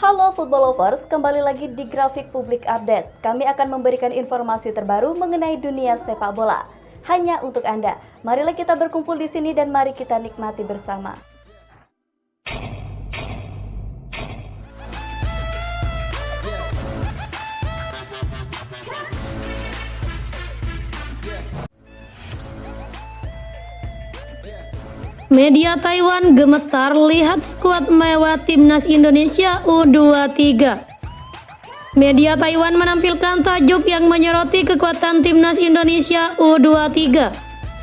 Halo Football Lovers, kembali lagi di Grafik Publik Update. Kami akan memberikan informasi terbaru mengenai dunia sepak bola. Hanya untuk Anda. Marilah kita berkumpul di sini dan mari kita nikmati bersama. Media Taiwan gemetar lihat skuad mewah Timnas Indonesia U23. Media Taiwan menampilkan tajuk yang menyoroti kekuatan Timnas Indonesia U23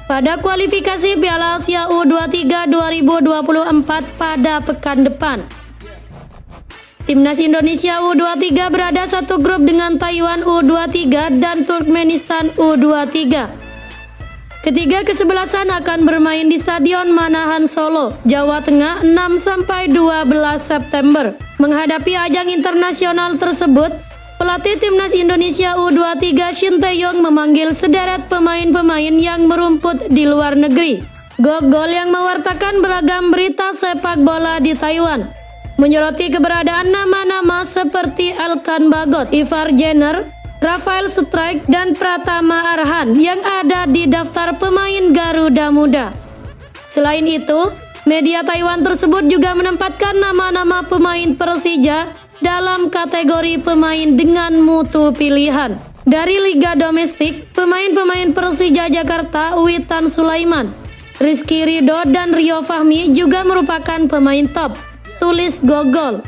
pada kualifikasi Piala Asia U23 2024 pada pekan depan. Timnas Indonesia U23 berada satu grup dengan Taiwan U23 dan Turkmenistan U23. Ketiga kesebelasan akan bermain di Stadion Manahan Solo, Jawa Tengah 6-12 September. Menghadapi ajang internasional tersebut, pelatih Timnas Indonesia U23 Shin Tae-yong memanggil sederet pemain-pemain yang merumput di luar negeri. Gogol yang mewartakan beragam berita sepak bola di Taiwan menyoroti keberadaan nama-nama seperti Elkan Bagot, Ivar Jenner, Rafael Strijk, dan Pratama Arhan yang ada di daftar pemain Garuda Muda. Selain itu, media Taiwan tersebut juga menempatkan nama-nama pemain Persija dalam kategori pemain dengan mutu pilihan. Dari Liga Domestik, pemain-pemain Persija Jakarta Witan Sulaiman, Rizky Ridho, dan Rio Fahmi juga merupakan pemain top, tulis Gogol.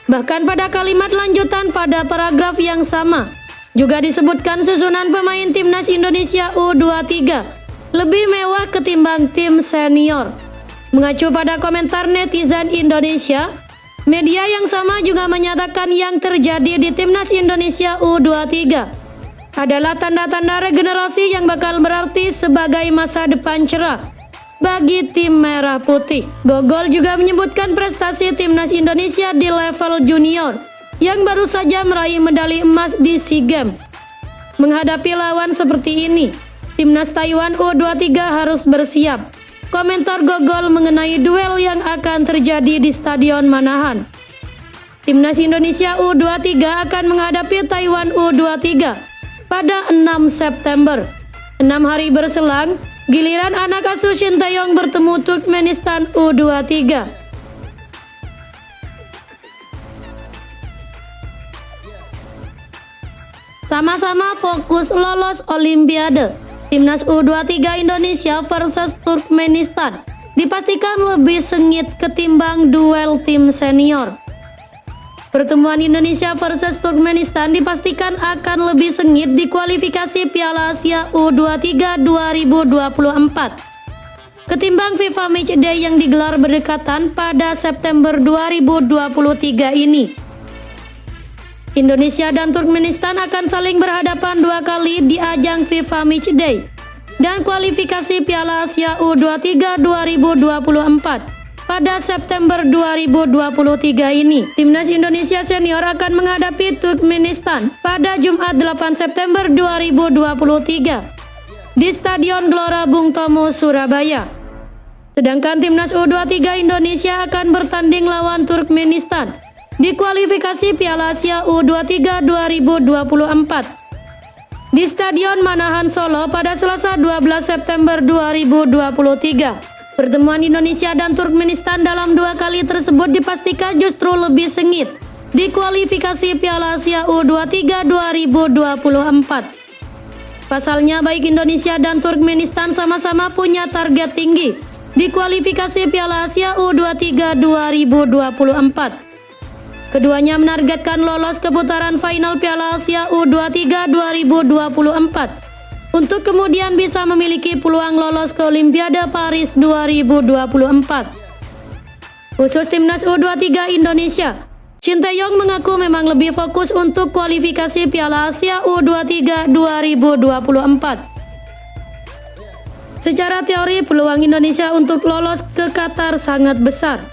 Bahkan pada kalimat lanjutan pada paragraf yang sama, juga disebutkan susunan pemain Timnas Indonesia U23 lebih mewah ketimbang tim senior. Mengacu pada komentar netizen Indonesia, media yang sama juga menyatakan yang terjadi di Timnas Indonesia U23 adalah tanda-tanda regenerasi yang bakal berarti sebagai masa depan cerah bagi tim merah putih. Gogol juga menyebutkan prestasi Timnas Indonesia di level junior yang baru saja meraih medali emas di SEA Games. Menghadapi lawan seperti ini, Timnas Taiwan U23 harus bersiap. Komentar Gogol mengenai duel yang akan terjadi di Stadion Manahan. Timnas Indonesia U23 akan menghadapi Taiwan U23 pada 6 September. 6 hari berselang, giliran anak asuh Shin Tae-yong bertemu Turkmenistan U23. Sama-sama fokus lolos Olimpiade, Timnas U23 Indonesia versus Turkmenistan dipastikan lebih sengit ketimbang duel tim senior. Pertemuan Indonesia versus Turkmenistan dipastikan akan lebih sengit di kualifikasi Piala Asia U23 2024 ketimbang FIFA Matchday yang digelar berdekatan pada September 2023 ini. Indonesia dan Turkmenistan akan saling berhadapan dua kali di ajang FIFA Matchday dan kualifikasi Piala Asia U23 2024 pada September 2023 ini. Timnas Indonesia senior akan menghadapi Turkmenistan pada Jumat 8 September 2023 di Stadion Gelora Bung Tomo, Surabaya. Sedangkan Timnas U23 Indonesia akan bertanding lawan Turkmenistan di kualifikasi Piala Asia U23 2024 di Stadion Manahan Solo pada Selasa 12 September 2023. Pertemuan Indonesia dan Turkmenistan dalam dua kali tersebut dipastikan justru lebih sengit di kualifikasi Piala Asia U23 2024. Pasalnya baik Indonesia dan Turkmenistan sama-sama punya target tinggi di kualifikasi Piala Asia U23 2024. Keduanya menargetkan lolos ke putaran final Piala Asia U23 2024 untuk kemudian bisa memiliki peluang lolos ke Olimpiade Paris 2024. Khusus Timnas U23 Indonesia, Shin Tae-yong mengaku memang lebih fokus untuk kualifikasi Piala Asia U23 2024. Secara teori, peluang Indonesia untuk lolos ke Qatar sangat besar.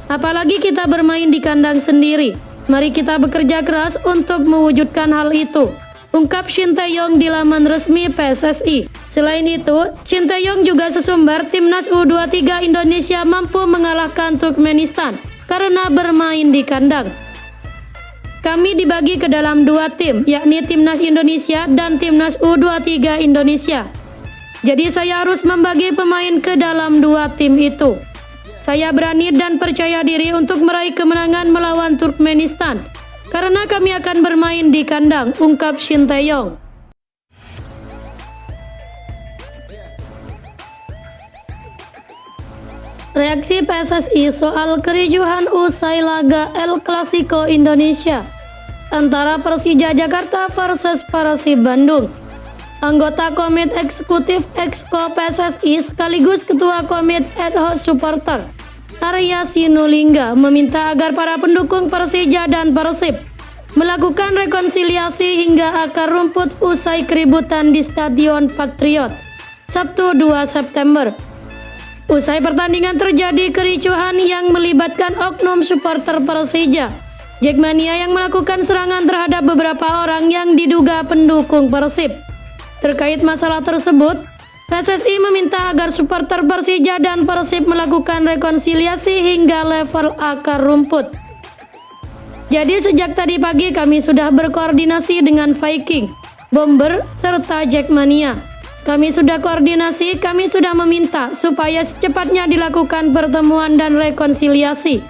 Apalagi kita bermain di kandang sendiri. Mari kita bekerja keras untuk mewujudkan hal itu, ungkap Shin Tae-yong di laman resmi PSSI. Selain itu, Shin Tae-yong juga sesumbar Timnas U23 Indonesia mampu mengalahkan Turkmenistan karena bermain di kandang. Kami dibagi ke dalam 2 tim, yakni Timnas Indonesia dan Timnas U23 Indonesia. Jadi saya harus membagi pemain ke dalam 2 tim itu. Saya berani dan percaya diri untuk meraih kemenangan melawan Turkmenistan, karena kami akan bermain di kandang, ungkap Shin Tae-yong. Reaksi PSSI soal kericuhan usai laga El Clasico Indonesia antara Persija Jakarta versus Persib Bandung. Anggota Komite Eksekutif Exco PSSI sekaligus Ketua Komite Ad Hoc Supporter Arya Sinulinga meminta agar para pendukung Persija dan Persib melakukan rekonsiliasi hingga akar rumput usai keributan di Stadion Patriot Sabtu 2 September. Usai pertandingan terjadi kericuhan yang melibatkan oknum supporter Persija, Jackmania yang melakukan serangan terhadap beberapa orang yang diduga pendukung Persib. Terkait masalah tersebut, PSSI meminta agar supporter Persija dan Persib melakukan rekonsiliasi hingga level akar rumput. Jadi sejak tadi pagi kami sudah berkoordinasi dengan Viking, Bomber, serta Jackmania. Kami sudah koordinasi, kami sudah meminta supaya secepatnya dilakukan pertemuan dan rekonsiliasi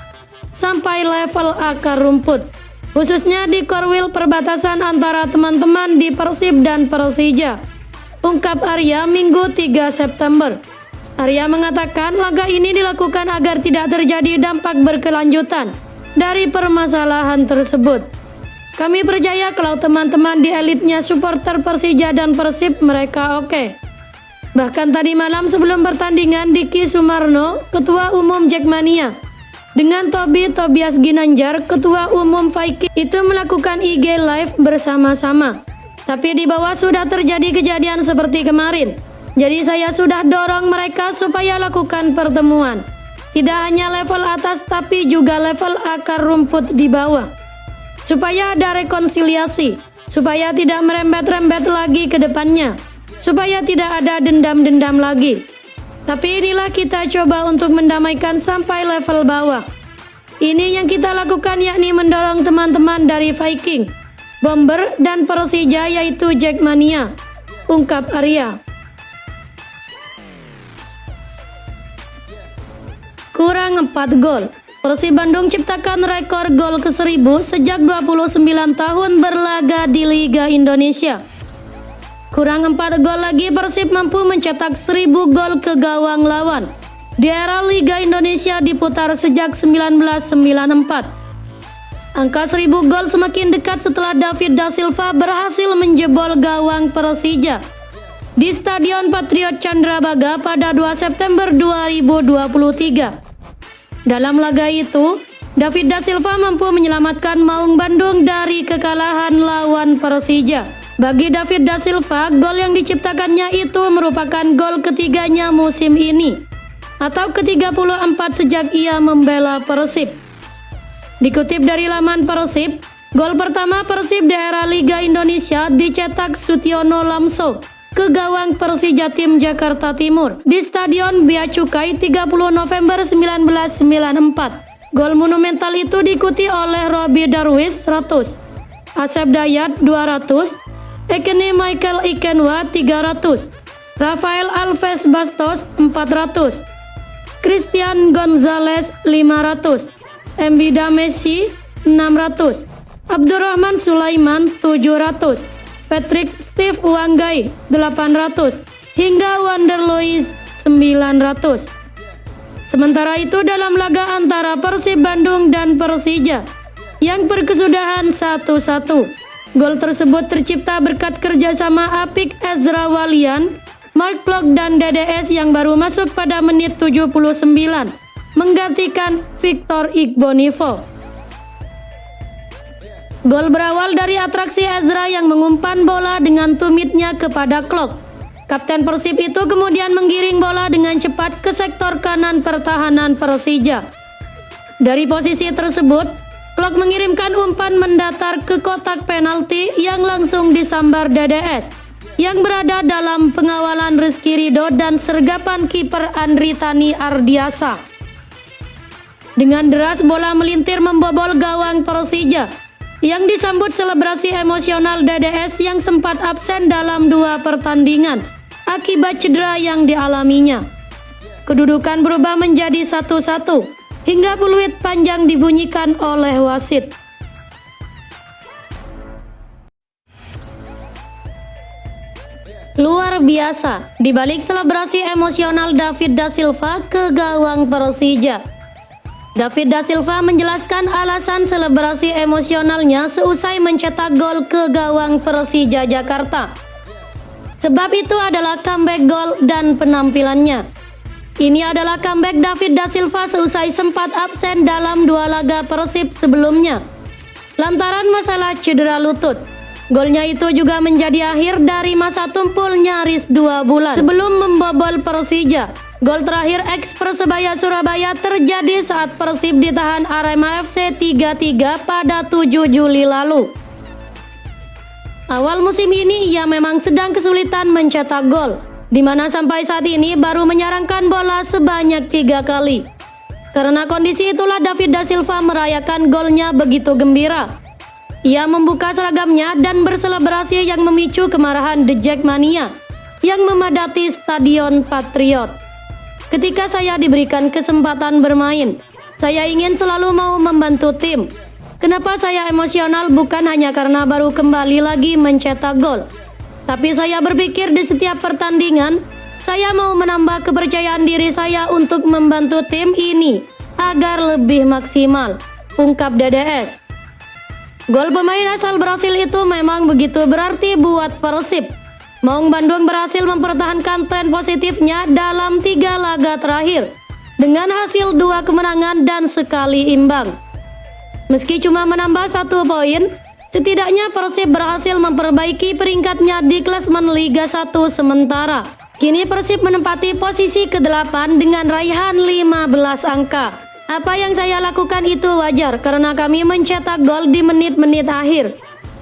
sampai level akar rumput, khususnya di Korwil perbatasan antara teman-teman di Persib dan Persija, ungkap Arya Minggu 3 September. Arya mengatakan langkah ini dilakukan agar tidak terjadi dampak berkelanjutan dari permasalahan tersebut. Kami percaya kalau teman-teman di elitnya supporter Persija dan Persib mereka oke. Bahkan tadi malam sebelum pertandingan, Diki Sumarno, Ketua Umum Jackmania, dengan Tobias Ginanjar, Ketua Umum Viking, itu melakukan IG Live bersama-sama. Tapi di bawah sudah terjadi kejadian seperti kemarin. Jadi saya sudah dorong mereka supaya lakukan pertemuan. Tidak hanya level atas tapi juga level akar rumput di bawah. Supaya ada rekonsiliasi, supaya tidak merembet-rembet lagi ke depannya, supaya tidak ada dendam-dendam lagi. Tapi inilah kita coba untuk mendamaikan sampai level bawah. Ini yang kita lakukan, yakni mendorong teman-teman dari Viking, Bomber, dan Persija, yaitu Jackmania, ungkap Arya. Kurang 4 gol. Persib Bandung ciptakan rekor gol ke-1000 sejak 29 tahun berlaga di Liga Indonesia. Kurang 4 gol lagi Persib mampu mencetak 1000 gol ke gawang lawan di era Liga Indonesia diputar sejak 1994. Angka 1000 gol semakin dekat setelah David da Silva berhasil menjebol gawang Persija di Stadion Patriot Candrabaga pada 2 September 2023. Dalam laga itu, David da Silva mampu menyelamatkan Maung Bandung dari kekalahan lawan Persija. Bagi David da Silva, gol yang diciptakannya itu merupakan gol ketiganya musim ini, atau ke-34 sejak ia membela Persib. Dikutip dari laman Persib, gol pertama Persib di era Liga Indonesia dicetak Sutiono Lamso ke gawang Persija Tim Jakarta Timur di Stadion Bea Cukai 30 November 1994. Gol monumental itu diikuti oleh Robbie Darwish 100, Asep Dayat 200, Ekene Michael Ikenwa 300, Rafael Alves Bastos 400, Christian Gonzalez 500, Mbida Messi 600, Abdurrahman Sulaiman 700, Patrick Steve Wanggai 800, hingga Wander Luiz 900. Sementara itu dalam laga antara Persib Bandung dan Persija yang berkesudahan 1-1, gol tersebut tercipta berkat kerjasama apik Ezra Walian, Mark Klok, dan DDS yang baru masuk pada menit 79 menggantikan Victor Igbonivo. Gol berawal dari atraksi Ezra yang mengumpan bola dengan tumitnya kepada Klok. Kapten Persib itu kemudian menggiring bola dengan cepat ke sektor kanan pertahanan Persija. Dari posisi tersebut, Klok mengirimkan umpan mendatar ke kotak penalti yang langsung disambar DDS yang berada dalam pengawalan Rizky Ridho dan sergapan kiper Andri Tani Ardiasa. Dengan deras bola melintir membobol gawang Persija yang disambut selebrasi emosional DDS yang sempat absen dalam 2 pertandingan akibat cedera yang dialaminya. Kedudukan berubah menjadi 1-1 hingga peluit panjang dibunyikan oleh wasit. Luar biasa, di balik selebrasi emosional David da Silva ke gawang Persija. David da Silva menjelaskan alasan selebrasi emosionalnya seusai mencetak gol ke gawang Persija Jakarta. Sebab itu adalah comeback gol dan penampilannya. Ini adalah comeback David da Silva seusai sempat absen dalam 2 laga Persib sebelumnya lantaran masalah cedera lutut. Golnya itu juga menjadi akhir dari masa tumpul nyaris 2 bulan sebelum membobol Persija. Gol terakhir ex Persebaya Surabaya terjadi saat Persib ditahan Arema FC 3-3 pada 7 Juli lalu. Awal musim ini ia memang sedang kesulitan mencetak gol, di mana sampai saat ini baru menyarangkan bola sebanyak 3 kali. Karena kondisi itulah David da Silva merayakan golnya begitu gembira. Ia membuka seragamnya dan berselebrasi yang memicu kemarahan The Jackmania yang memadati Stadion Patriot. Ketika saya diberikan kesempatan bermain, saya ingin selalu mau membantu tim. Kenapa saya emosional? Bukan hanya karena baru kembali lagi mencetak gol, tapi saya berpikir di setiap pertandingan, saya mau menambah kepercayaan diri saya untuk membantu tim ini agar lebih maksimal, ungkap DDS. Gol pemain asal Brasil itu memang begitu berarti buat Persib. Maung Bandung berhasil mempertahankan tren positifnya dalam 3 laga terakhir dengan hasil 2 kemenangan dan sekali imbang. Meski cuma menambah 1 poin, setidaknya Persib berhasil memperbaiki peringkatnya di klasemen Liga 1 sementara. Kini Persib menempati posisi ke-8 dengan raihan 15 angka. Apa yang saya lakukan itu wajar karena kami mencetak gol di menit-menit akhir.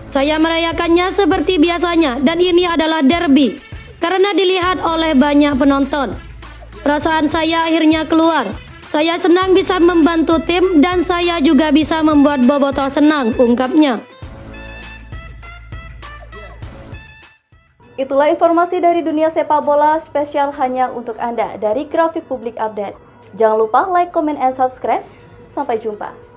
Saya merayakannya seperti biasanya dan ini adalah derby karena dilihat oleh banyak penonton. Perasaan saya akhirnya keluar. Saya senang bisa membantu tim dan saya juga bisa membuat Bobotoh senang, ungkapnya. Itulah informasi dari dunia sepak bola spesial hanya untuk Anda dari Grafik Publik Update. Jangan lupa like, comment, and subscribe. Sampai jumpa.